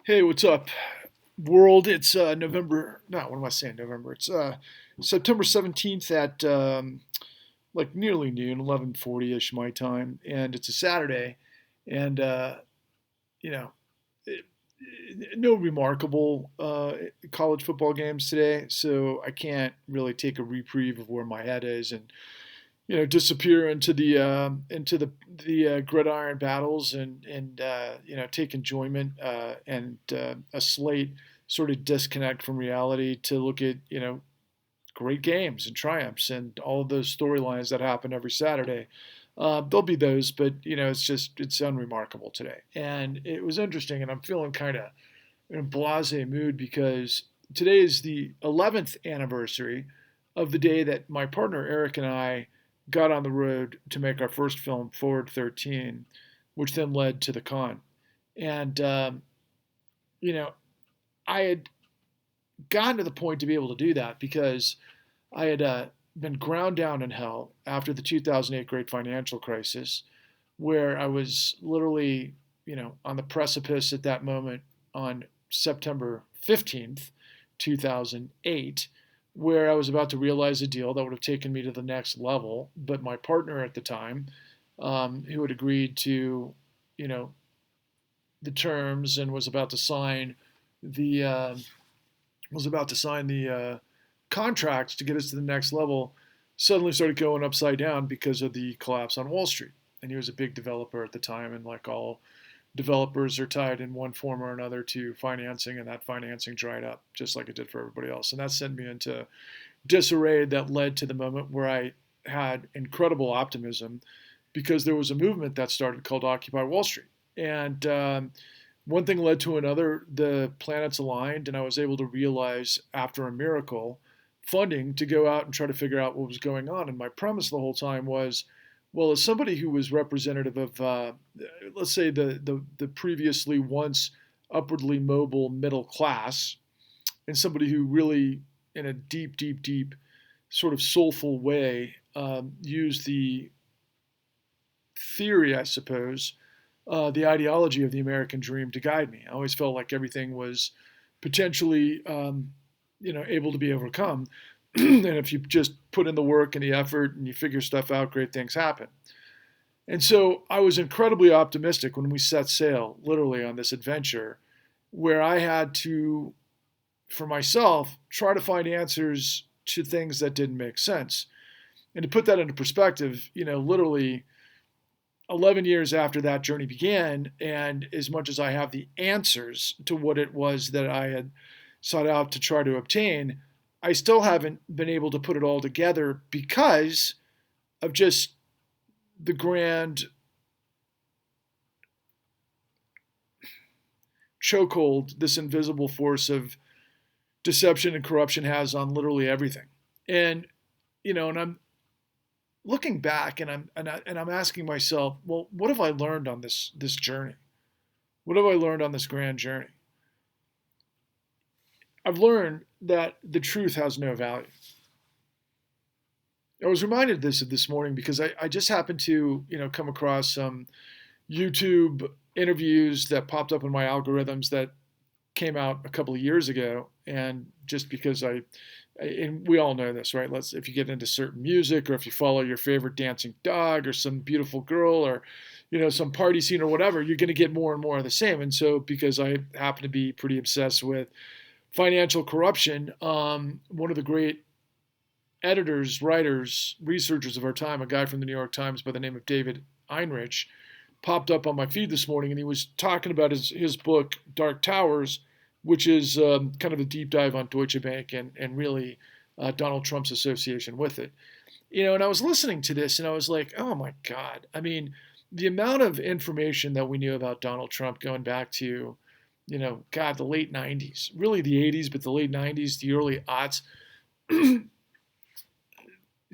Hey, what's up, world? It's November. No, what am I saying? November. It's September 17th at like nearly noon, 11:40 ish my time, and it's a Saturday, and you know, it, no remarkable college football games today, so I can't really take a reprieve of where my head is and disappear into the gridiron battles and take enjoyment and a slight sort of disconnect from reality to look at great games and triumphs and all of those storylines that happen every Saturday. There'll be those, but it's unremarkable today, and it was interesting, and I'm feeling kind of in a blasé mood because today is the 11th anniversary of the day that my partner Eric and I got on the road to make our first film, Forward 13, which then led to the con. And, you know, I had gotten to the point to be able to do that because I had been ground down in hell after the 2008 great financial crisis, where I was literally, on the precipice at that moment on September 15th, 2008, where I was about to realize a deal that would have taken me to the next level. But my partner at the time, who had agreed to, you know, the terms and the was about to sign the contracts to get us to the next level, suddenly started going upside down because of the collapse on Wall Street. And he was a big developer at the time, and like all developers are tied in one form or another to financing, and that financing dried up just like it did for everybody else. And that sent me into disarray that led to the moment where I had incredible optimism because there was a movement that started called Occupy Wall Street. And one thing led to another, the planets aligned, and I was able to realize after a miracle funding to go out and try to figure out what was going on. And my premise the whole time was, well, as somebody who was representative of, let's say, the previously once upwardly mobile middle class, and somebody who really, in a deep, deep, deep, sort of soulful way, used the theory, I suppose, the ideology of the American dream to guide me. I always felt like everything was potentially, able to be overcome. And if you just put in the work and the effort and you figure stuff out, great things happen. And so I was incredibly optimistic when we set sail, literally, on this adventure where I had to, for myself, try to find answers to things that didn't make sense. And to put that into perspective, literally 11 years after that journey began, and as much as I have the answers to what it was that I had sought out to try to obtain, I still haven't been able to put it all together because of just the grand chokehold this invisible force of deception and corruption has on literally everything. And and I'm looking back and I'm asking myself, well, what have I learned on this journey? What have I learned on this grand journey? I've learned that the truth has no value. I was reminded of this morning because I just happened to come across some YouTube interviews that popped up in my algorithms that came out a couple of years ago, and just because and we all know this, right? If you get into certain music, or if you follow your favorite dancing dog, or some beautiful girl, or some party scene or whatever, you're going to get more and more of the same. And so, because I happen to be pretty obsessed with financial corruption, one of the great editors, writers, researchers of our time, a guy from the New York Times by the name of David Einrich, popped up on my feed this morning, and he was talking about his book Dark Towers, which is kind of a deep dive on Deutsche Bank and really Donald Trump's association with it. And I was listening to this, and I was like, oh my God. I mean, the amount of information that we knew about Donald Trump going back to, God, the late 90s, really the 80s, but the late 90s, the early aughts.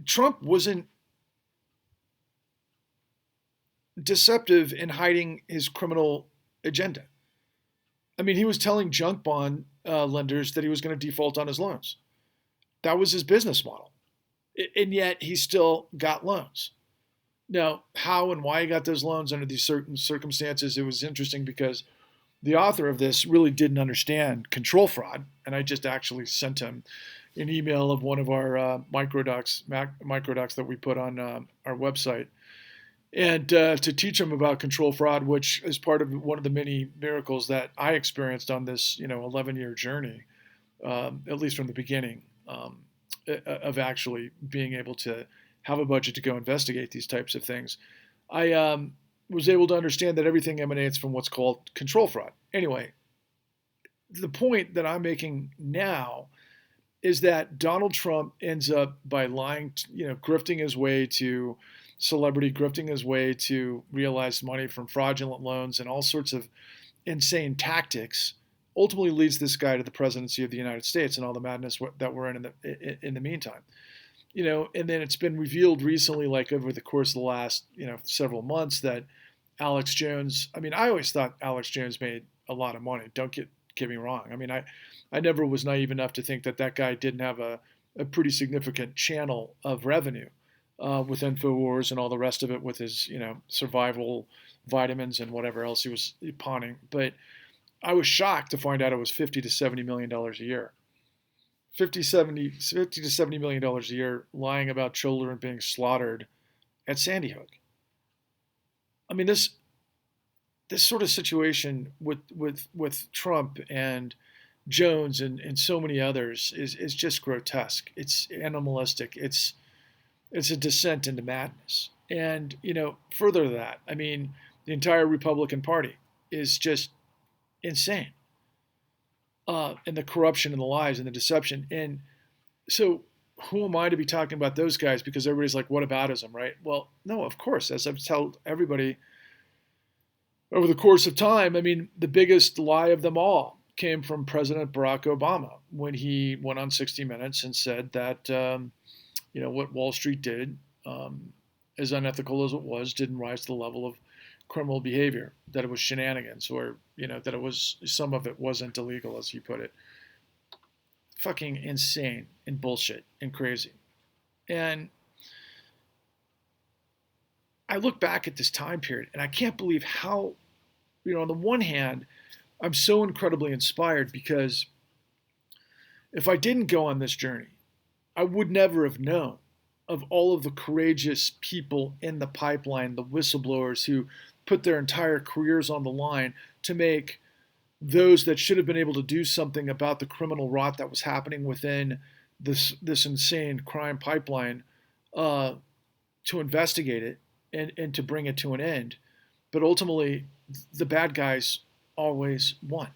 Trump wasn't deceptive in hiding his criminal agenda. I mean, he was telling junk bond lenders that he was going to default on his loans. That was his business model. And yet he still got loans. Now, how and why he got those loans under these certain circumstances, it was interesting because the author of this really didn't understand control fraud, and I just actually sent him an email of one of our microdocs that we put on our website, and to teach him about control fraud, which is part of one of the many miracles that I experienced on this 11-year journey, at least from the beginning, of actually being able to have a budget to go investigate these types of things. I was able to understand that everything emanates from what's called control fraud. Anyway, the point that I'm making now is that Donald Trump ends up by lying, grifting his way to celebrity, grifting his way to realize money from fraudulent loans and all sorts of insane tactics, ultimately leads this guy to the presidency of the United States and all the madness that we're in the meantime. And then it's been revealed recently, like over the course of the last, several months, that Alex Jones, I mean, I always thought Alex Jones made a lot of money. Don't get me wrong. I mean, I never was naive enough to think that guy didn't have a pretty significant channel of revenue with InfoWars and all the rest of it with his, survival vitamins and whatever else he was pawning. But I was shocked to find out it was $50 to $70 million a year. 50 to $70 million a year lying about children being slaughtered at Sandy Hook. I mean, this sort of situation with Trump and Jones and so many others is just grotesque. It's animalistic. It's a descent into madness. And further to that, I mean, the entire Republican Party is just insane. And the corruption and the lies and the deception. And so who am I to be talking about those guys? Because everybody's like, what aboutism, right? Well, no, of course. As I've told everybody over the course of time, I mean, the biggest lie of them all came from President Barack Obama when he went on 60 Minutes and said that, what Wall Street did, as unethical as it was, didn't rise to the level of criminal behavior, that it was shenanigans, or, that it was, some of it wasn't illegal, as he put it. Fucking insane and bullshit and crazy. And I look back at this time period and I can't believe how, on the one hand, I'm so incredibly inspired because if I didn't go on this journey, I would never have known of all of the courageous people in the pipeline, the whistleblowers who put their entire careers on the line to make those that should have been able to do something about the criminal rot that was happening within this insane crime pipeline, to investigate it and to bring it to an end. But ultimately, the bad guys always won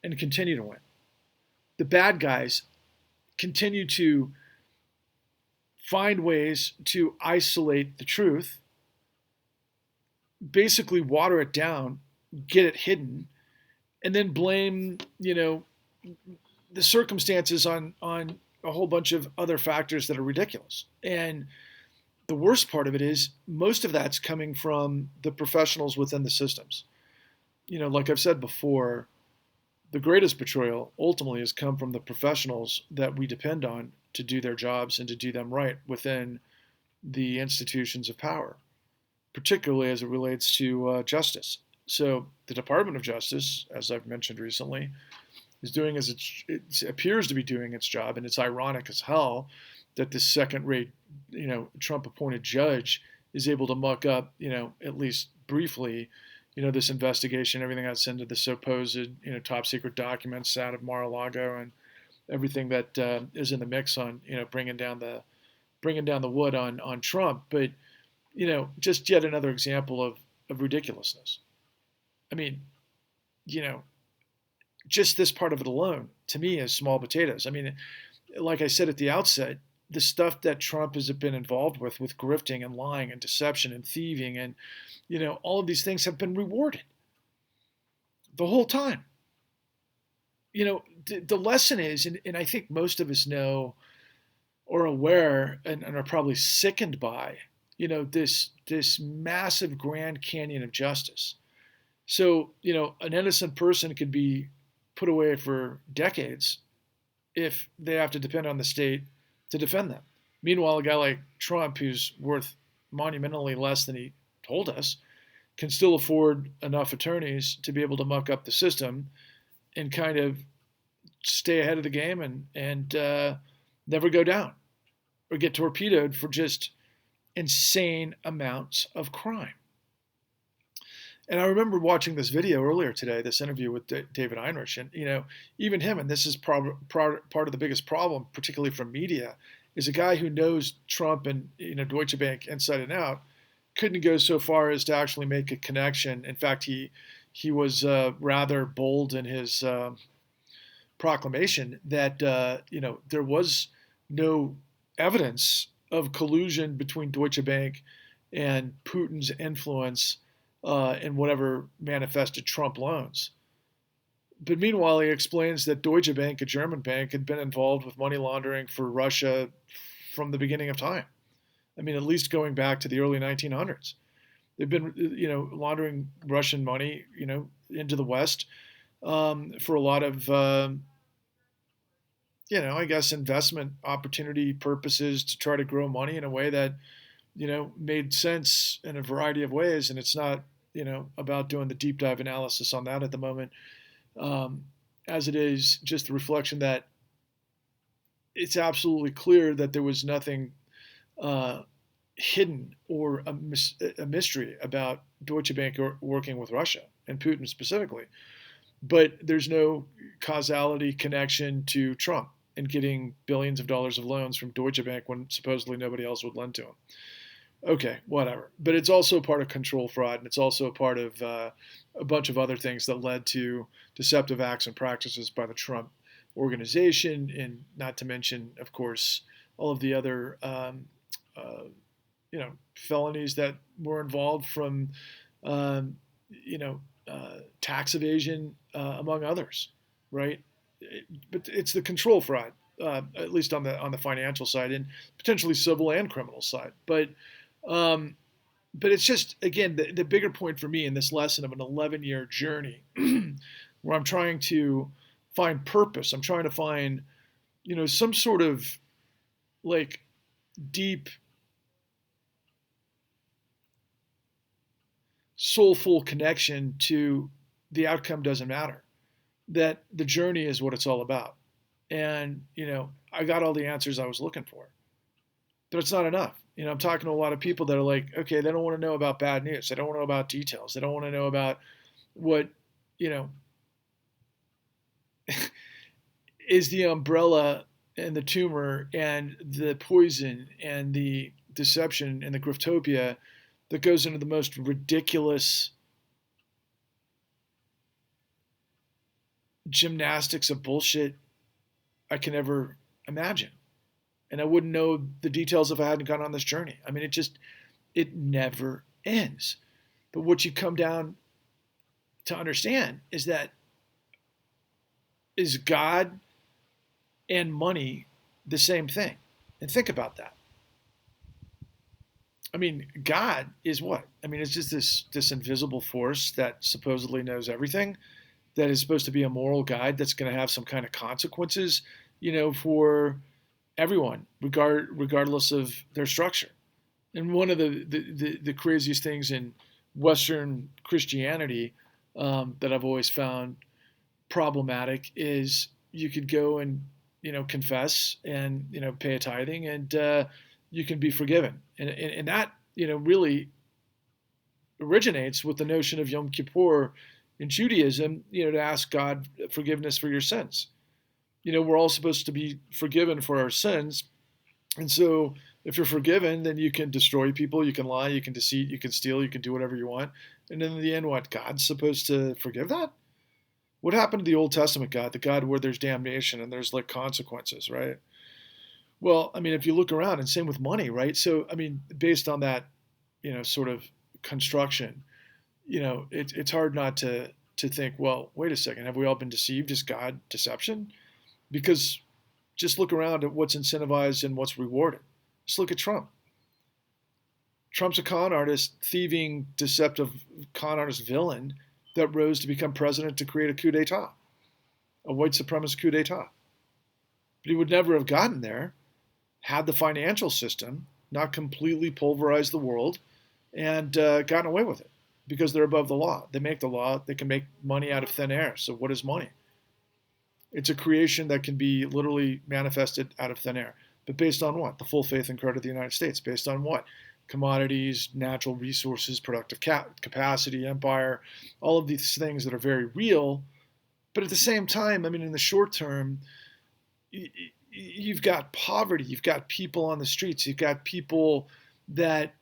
and continue to win. The bad guys continue to find ways to isolate the truth, basically water it down, get it hidden, and then blame, the circumstances on a whole bunch of other factors that are ridiculous. And the worst part of it is most of that's coming from the professionals within the systems. Like I've said before, the greatest betrayal ultimately has come from the professionals that we depend on to do their jobs and to do them right within the institutions of power, particularly as it relates to justice. So the Department of Justice, as I've mentioned recently, is doing as it appears to be doing its job, and it's ironic as hell that this second-rate, Trump-appointed judge is able to muck up, at least briefly, this investigation, everything that's into the supposed, top-secret documents out of Mar-a-Lago and everything that is in the mix on, bringing down the wood on Trump. But, just yet another example of ridiculousness. I mean, just this part of it alone, to me, is small potatoes. I mean, like I said at the outset, the stuff that Trump has been involved with grifting and lying and deception and thieving and, all of these things have been rewarded the whole time. The lesson is, and I think most of us know or aware and are probably sickened by, this massive Grand Canyon of justice. So, an innocent person could be put away for decades if they have to depend on the state to defend them. Meanwhile, a guy like Trump, who's worth monumentally less than he told us, can still afford enough attorneys to be able to muck up the system and kind of stay ahead of the game and never go down or get torpedoed for just insane amounts of crime. And I remember watching this video earlier today, this interview with David Heinrich, and even him, and this is part of the biggest problem, particularly from media, is a guy who knows Trump and Deutsche Bank inside and out, couldn't go so far as to actually make a connection. In fact, he was rather bold in his proclamation that there was no evidence of collusion between Deutsche Bank and Putin's influence in whatever manifested Trump loans. But meanwhile, he explains that Deutsche Bank, a German bank, had been involved with money laundering for Russia from the beginning of time. I mean, at least going back to the early 1900s. They've been, laundering Russian money, into the West for a lot of, I guess, investment opportunity purposes to try to grow money in a way that, made sense in a variety of ways. And it's not, about doing the deep dive analysis on that at the moment, as it is just the reflection that it's absolutely clear that there was nothing hidden or a mystery about Deutsche Bank working with Russia and Putin specifically. But there's no causality connection to Trump and getting billions of dollars of loans from Deutsche Bank when supposedly nobody else would lend to him. Okay, whatever. But it's also part of control fraud, and it's also a part of a bunch of other things that led to deceptive acts and practices by the Trump organization, and not to mention, of course, all of the other felonies that were involved from tax evasion, among others, right? But it's the control fraud, at least on the financial side, and potentially civil and criminal side. But it's just, again, the bigger point for me in this lesson of an 11-year journey where I'm trying to find purpose. I'm trying to find, some sort of like deep, soulful connection to the outcome doesn't matter, that the journey is what it's all about. And, I got all the answers I was looking for, but it's not enough. I'm talking to a lot of people that are like, okay, they don't want to know about bad news. They don't want to know about details. They don't want to know about what, is the umbrella and the tumor and the poison and the deception and the griftopia that goes into the most ridiculous gymnastics of bullshit I can ever imagine. And I wouldn't know the details if I hadn't gone on this journey. I mean, it never ends. But what you come down to understand is that is God and money the same thing? And think about that. I mean, God is what? I mean, it's just this invisible force that supposedly knows everything, that is supposed to be a moral guide that's going to have some kind of consequences, for everyone, regardless of their structure. And one of the craziest things in Western Christianity that I've always found problematic is you could go and confess and pay a tithing and you can be forgiven, and that really originates with the notion of Yom Kippur in Judaism, to ask God forgiveness for your sins. We're all supposed to be forgiven for our sins. And so if you're forgiven, then you can destroy people, you can lie, you can deceive, you can steal, you can do whatever you want. And then in the end, what? God's supposed to forgive that? What happened to the Old Testament God, the God where there's damnation and there's like consequences, right? Well, I mean, if you look around, and same with money, right? So, I mean, based on that, sort of construction, it's hard not to think, well, wait a second, have we all been deceived? Is God deception? Because just look around at what's incentivized and what's rewarded. Just look at Trump. Trump's a con artist, thieving, deceptive con artist villain that rose to become president to create a coup d'etat, a white supremacist coup d'etat. But he would never have gotten there had the financial system not completely pulverized the world and gotten away with it. because they're above the law. They make the law. They can make money out of thin air. So what is money? It's a creation that can be literally manifested out of thin air. But based on what? The full faith and credit of the United States. Based on what? Commodities, natural resources, productive capacity, empire, all of these things that are very real. But at the same time, I mean, in the short term, you've got poverty, you've got people on the streets, you've got people that,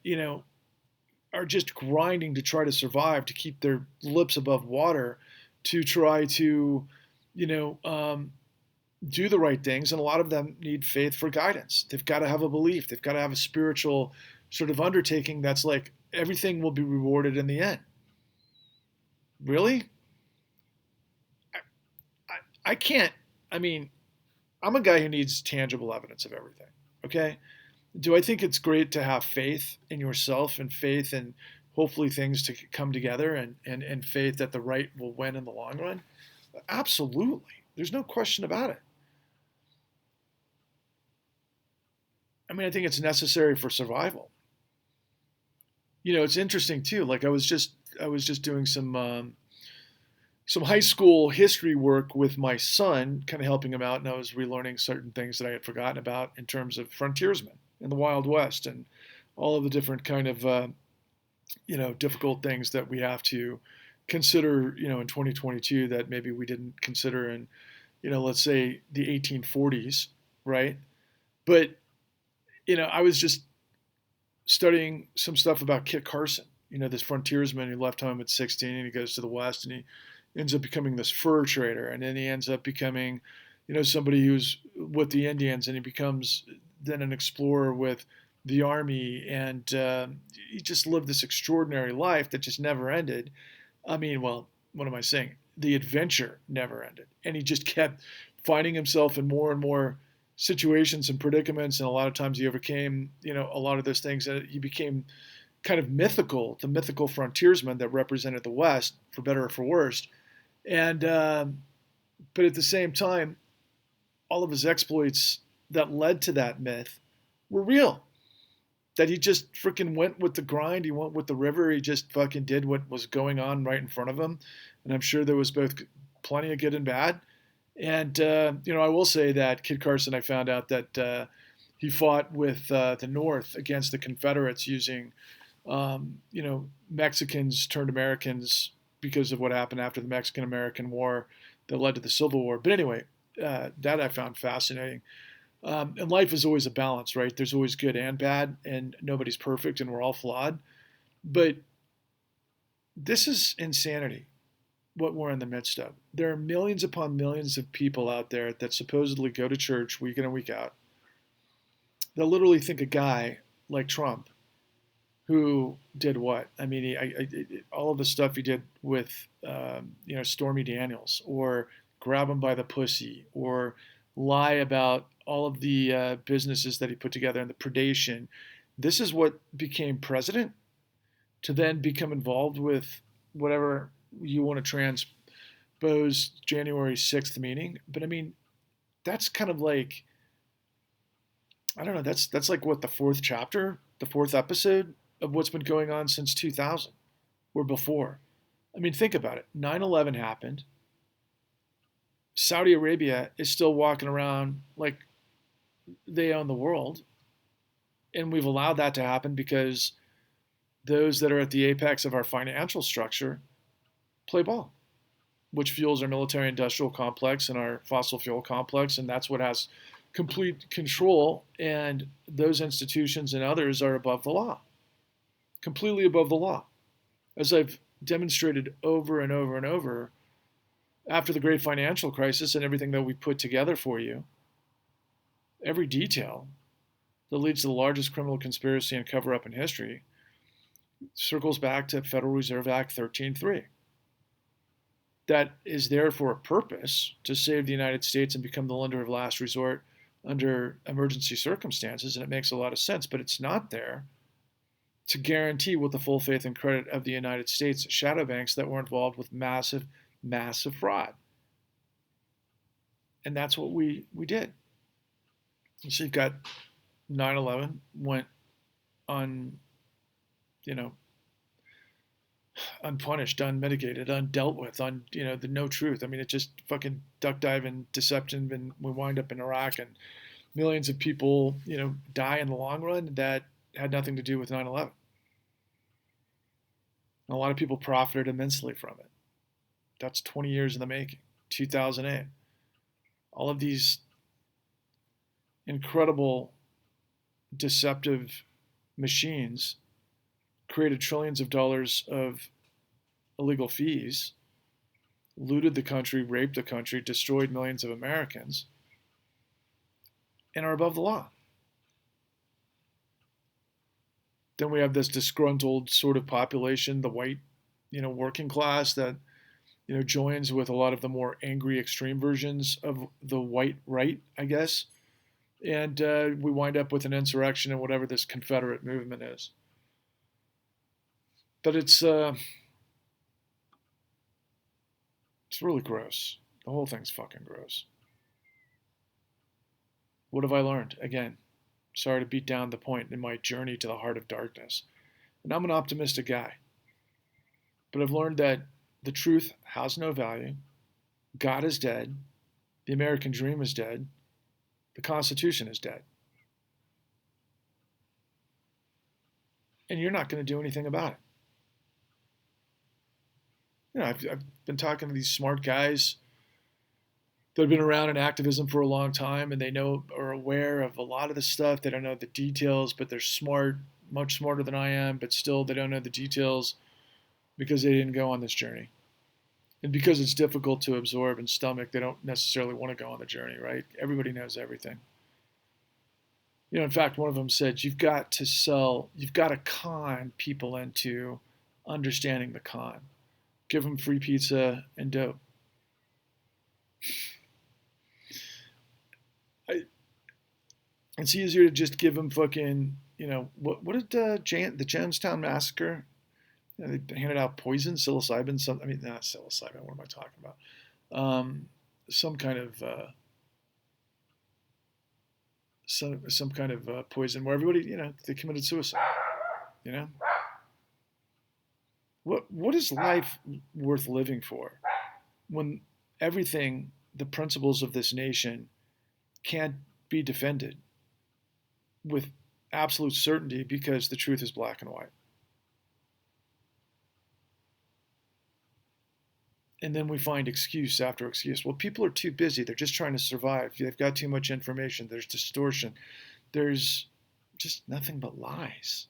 are just grinding to try to survive, to keep their lips above water, to try to, you know, um, do the right things. And a lot of them need faith for guidance. They've got to have a belief. They've got to have a spiritual sort of undertaking that's like everything will be rewarded in the end. Really? I can't. I mean, I'm a guy who needs tangible evidence of everything. Okay. Do I think it's great to have faith in yourself and faith and hopefully things to come together and faith that the right will win in the long run? Absolutely. There's no question about it. I mean, I think it's necessary for survival. It's interesting too. Like I was just doing some high school history work with my son, kind of helping him out, and I was relearning certain things that I had forgotten about in terms of frontiersmen in the Wild West and all of the different kind of difficult things that we have to consider, in 2022 that maybe we didn't consider in, let's say the 1840s, right? But I was just studying some stuff about Kit Carson, this frontiersman who left home at 16 and he goes to the West and he ends up becoming this fur trader. And then he ends up becoming, somebody who's with the Indians and he becomes then an explorer with the army. And he just lived this extraordinary life that just never ended. I mean, well, what am I saying? The adventure never ended. And he just kept finding himself in more and more situations and predicaments, and a lot of times he overcame, a lot of those things. And he became kind of mythical, the mythical frontiersman that represented the West, for better or for worse. And but at the same time, all of his exploits that led to that myth were real. That he just freaking went with the grind. He went with the river. He just fucking did what was going on right in front of him. And I'm sure there was both plenty of good and bad. And, I will say that Kit Carson, I found out that he fought with the North against the Confederates using, Mexicans turned Americans because of what happened after the Mexican-American War that led to the Civil War. But anyway, that I found fascinating. And life is always a balance, right? There's always good and bad, and nobody's perfect, and we're all flawed. But this is insanity, what we're in the midst of. There are millions upon millions of people out there that supposedly go to church week in and week out. They'll literally think a guy like Trump, who did what? I mean, all of the stuff he did with, Stormy Daniels, or grab him by the pussy, or lie about all of the businesses that he put together and the predation. This is what became president, to then become involved with whatever you want to transpose January 6th meaning. But I mean, that's kind of like, I don't know, that's like what, the fourth chapter, the fourth episode of what's been going on since 2000 or before. I mean, think about it. 9/11 happened. Saudi Arabia is still walking around like they own the world. And we've allowed that to happen because those that are at the apex of our financial structure play ball, which fuels our military industrial complex and our fossil fuel complex. And that's what has complete control. And those institutions and others are above the law, completely above the law. As I've demonstrated over and over and over, after the great financial crisis and everything that we put together for you, every detail that leads to the largest criminal conspiracy and cover up in history circles back to Federal Reserve Act 13.3. That is there for a purpose, to save the United States and become the lender of last resort under emergency circumstances, and it makes a lot of sense, but it's not there to guarantee, with the full faith and credit of the United States, shadow banks that were involved with massive, massive fraud. And that's what we did. So you've got 9/11 went on, unpunished, unmitigated, undealt with, the no truth. I mean, it's just fucking duck dive and deception, and we wind up in Iraq, and millions of people, die in the long run that had nothing to do with 9/11. And a lot of people profited immensely from it. That's 20 years in the making. 2008. All of these incredible deceptive machines created trillions of dollars of illegal fees, looted the country, raped the country, destroyed millions of Americans, and are above the law. Then we have this disgruntled sort of population, the white, working class that, joins with a lot of the more angry extreme versions of the white right, I guess. And we wind up with an insurrection and whatever this Confederate movement is. But it's really gross. The whole thing's fucking gross. What have I learned? Again, sorry to beat down the point in my journey to the heart of darkness. And I'm an optimistic guy. But I've learned that the truth has no value. God is dead. The American dream is dead. The Constitution is dead. And you're not going to do anything about it. I've been talking to these smart guys that have been around in activism for a long time, and they are aware of a lot of the stuff. They don't know the details, but they're smart, much smarter than I am, but still they don't know the details because they didn't go on this journey. And because it's difficult to absorb and stomach, they don't necessarily want to go on the journey, right? Everybody knows everything. In fact, one of them said, you've got to con people into understanding the con. Give them free pizza and dope. It's easier to just give them fucking, what did the Jonestown Massacre? They handed out poison, psilocybin, not psilocybin, what am I talking about? Some kind of, some kind of poison where everybody, they committed suicide, What is life worth living for when everything, the principles of this nation, can't be defended with absolute certainty because the truth is black and white? And then we find excuse after excuse. Well, people are too busy. They're just trying to survive. They've got too much information. There's distortion. There's just nothing but lies.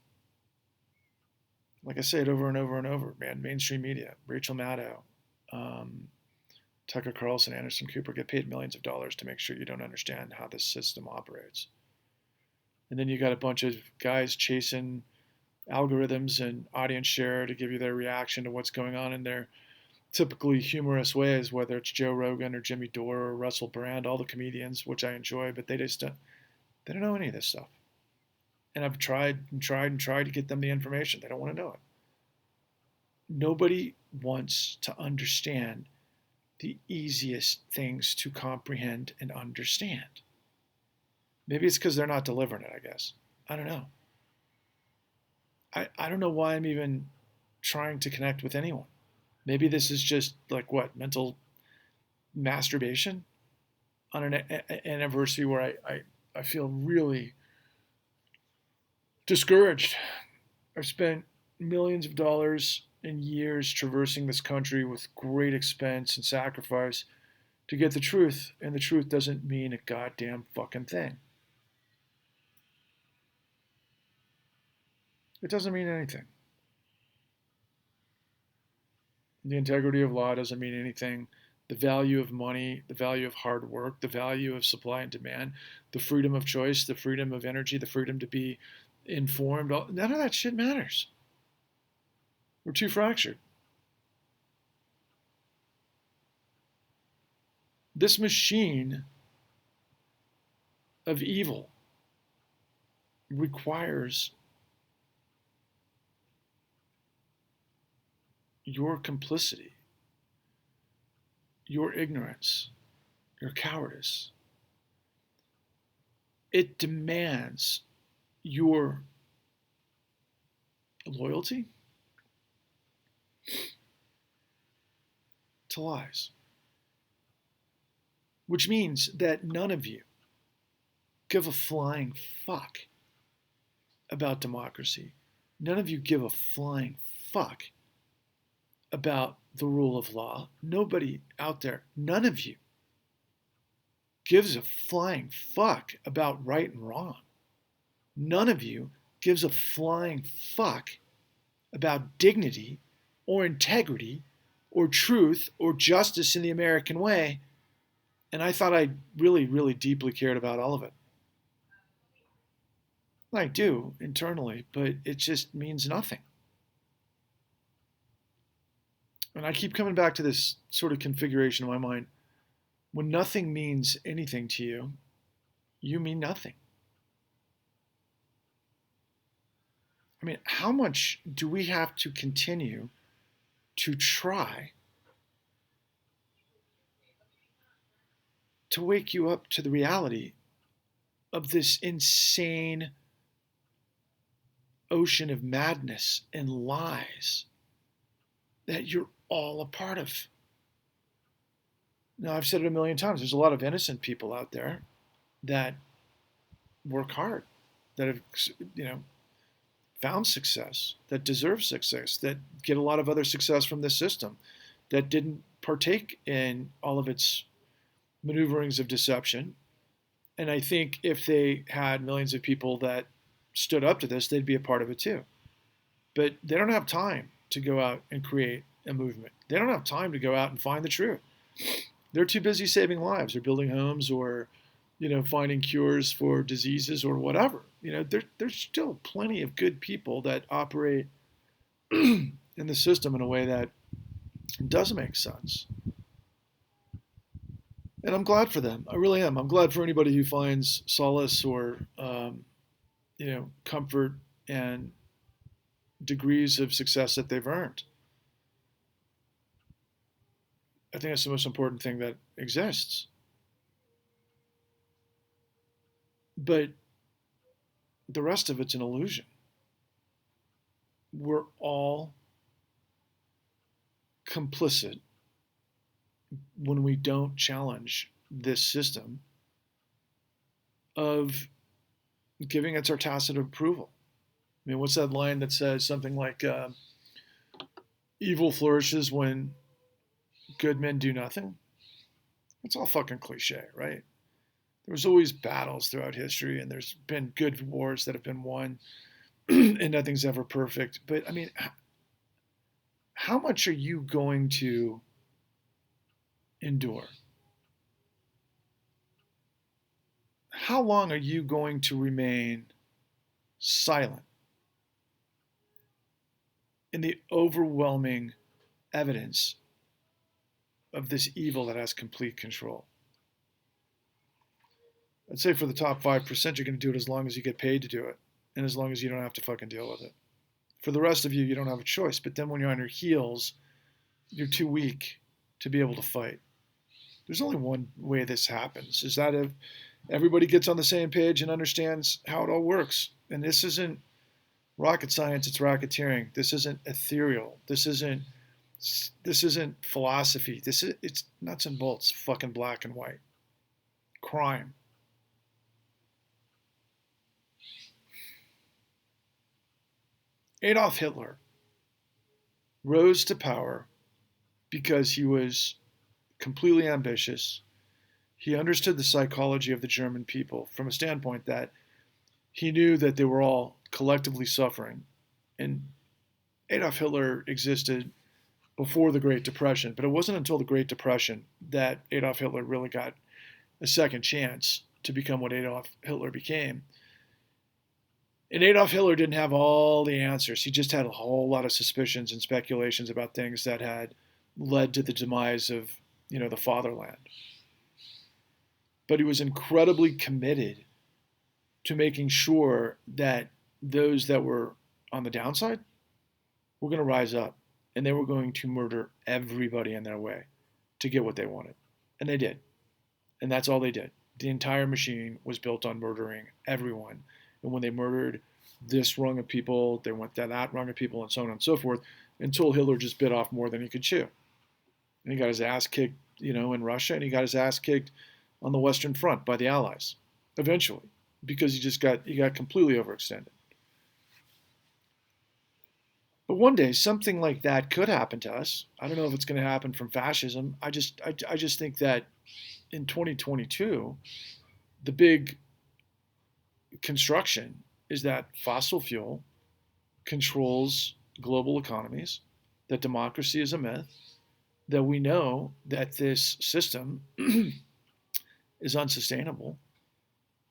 Like I say it over and over and over, man. Mainstream media, Rachel Maddow, Tucker Carlson, Anderson Cooper get paid millions of dollars to make sure you don't understand how this system operates. And then you got a bunch of guys chasing algorithms and audience share to give you their reaction to what's going on in their typically humorous ways, whether it's Joe Rogan or Jimmy Dore or Russell Brand, all the comedians, which I enjoy, but they don't know any of this stuff. And I've tried to get them the information. They don't want to know it. Nobody wants to understand the easiest things to comprehend and understand. Maybe it's because they're not delivering it, I guess. I don't know. I don't know why I'm even trying to connect with anyone. Maybe this is just like mental masturbation on an anniversary where I feel really discouraged. I've spent millions of dollars and years traversing this country with great expense and sacrifice to get the truth, and the truth doesn't mean a goddamn fucking thing. It doesn't mean anything. The integrity of law doesn't mean anything. The value of money, the value of hard work, the value of supply and demand, the freedom of choice, the freedom of energy, the freedom to be informed, none of that shit matters. We're too fractured. This machine of evil requires your complicity, your ignorance, your cowardice. It demands your loyalty. to lies. Which means that none of you give a flying fuck about democracy. None of you give a flying fuck about the rule of law. Nobody out there, none of you gives a flying fuck about right and wrong. None of you gives a flying fuck about dignity or integrity or truth or justice in the American way. And I thought I really, really deeply cared about all of it. I do internally, but it just means nothing. And I keep coming back to this sort of configuration in my mind. When nothing means anything to you, you mean nothing. I mean, how much do we have to continue to try to wake you up to the reality of this insane ocean of madness and lies that you're all a part of? Now, I've said it a million times. There's a lot of innocent people out there that work hard, that have, found success, that deserve success, that get a lot of other success from this system, that didn't partake in all of its maneuverings of deception. And I think if they had millions of people that stood up to this, they'd be a part of it too. But they don't have time to go out and create a movement. They don't have time to go out and find the truth. They're too busy saving lives or building homes or, finding cures for diseases or whatever. There's still plenty of good people that operate in the system in a way that does make sense. And I'm glad for them. I really am. I'm glad for anybody who finds solace or, comfort and degrees of success that they've earned. I think that's the most important thing that exists. But the rest of it's an illusion. We're all complicit when we don't challenge this system of giving it our tacit approval. I mean, what's that line that says something like, evil flourishes when good men do nothing? It's all fucking cliche, right? There's always battles throughout history, and there's been good wars that have been won, and nothing's ever perfect. But I mean, how much are you going to endure? How long are you going to remain silent in the overwhelming evidence of this evil that has complete control? I'd say for the top 5%, you're going to do it as long as you get paid to do it, and as long as you don't have to fucking deal with it. For the rest of you, you don't have a choice. But then when you're on your heels, you're too weak to be able to fight. There's only one way this happens, is that if everybody gets on the same page and understands how it all works. And this isn't rocket science, it's racketeering. This isn't ethereal. This isn't philosophy. It's nuts and bolts, fucking black and white. Crime. Adolf Hitler rose to power because he was completely ambitious. He understood the psychology of the German people from a standpoint that he knew that they were all collectively suffering. And Adolf Hitler existed before the Great Depression, but it wasn't until the Great Depression that Adolf Hitler really got a second chance to become what Adolf Hitler became. And Adolf Hitler didn't have all the answers. He just had a whole lot of suspicions and speculations about things that had led to the demise of, the fatherland. But he was incredibly committed to making sure that those that were on the downside were going to rise up, and they were going to murder everybody in their way to get what they wanted. And they did. And that's all they did. The entire machine was built on murdering everyone. And when they murdered this rung of people, they went to that rung of people, and so on and so forth, until Hitler just bit off more than he could chew. And he got his ass kicked, in Russia, and he got his ass kicked on the Western Front by the Allies eventually, because he got completely overextended. But one day something like that could happen to us. I don't know if it's going to happen from fascism. I just think that in 2022, the big construction is that fossil fuel controls global economies, that democracy is a myth, that we know that this system is unsustainable.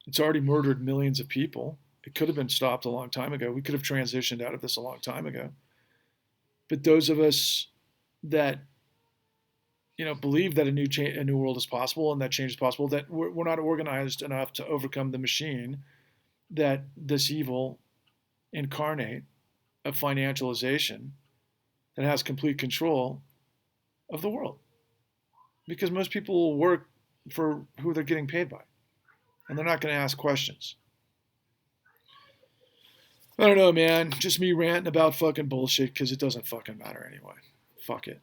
It's already murdered millions of people. It could have been stopped a long time ago. We could have transitioned out of this a long time ago. But those of us that believe that a new world is possible and that change is possible, that we're not organized enough to overcome the machine that this evil incarnate of financialization that has complete control of the world. Because most people will work for who they're getting paid by, and they're not going to ask questions. I don't know, man. Just me ranting about fucking bullshit because it doesn't fucking matter anyway. Fuck it.